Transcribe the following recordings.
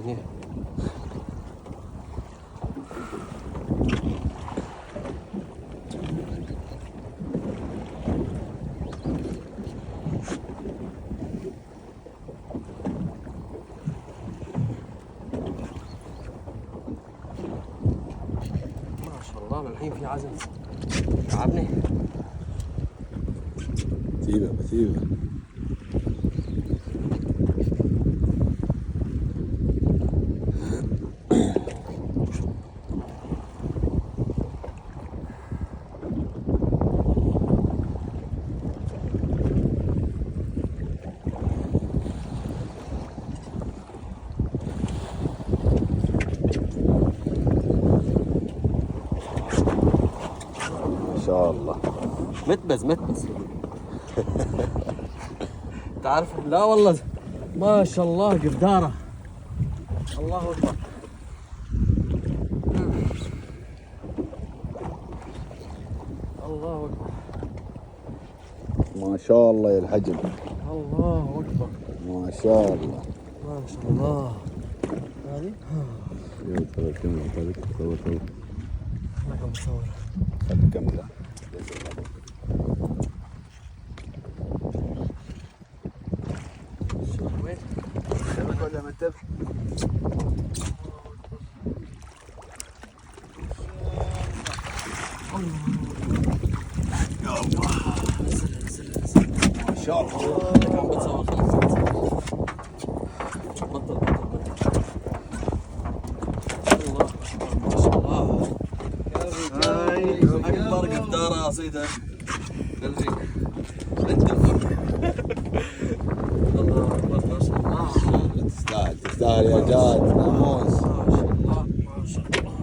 منيح. ما شاء الله الحين في عزم. تعبني. سيبه. ما شاء الله. متبز. تعرف لا والله ما شاء الله قداره. الله اكبر. الله اكبر. ما شاء الله يا الحجم. الله اكبر. ما شاء الله. ما شاء الله. هذه يلا صور الكاميرا. صور لكم مصور. خلي الكاميرا. وين؟ ولا ما تبي. ما شاء الله. كم بتصور؟ بطل. الله ما شاء الله. هاي اكبر قداره يا سيدي. بلجيك. عند الفرق. الله اكبر ما شاء الله. تستاهل يا جاد. ناموس. ما شاء الله ما شاء الله.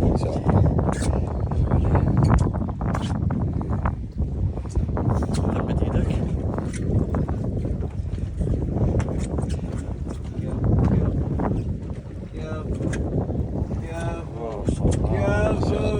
ما شاء الله. ثبت ايدك. يا ما شاء الله.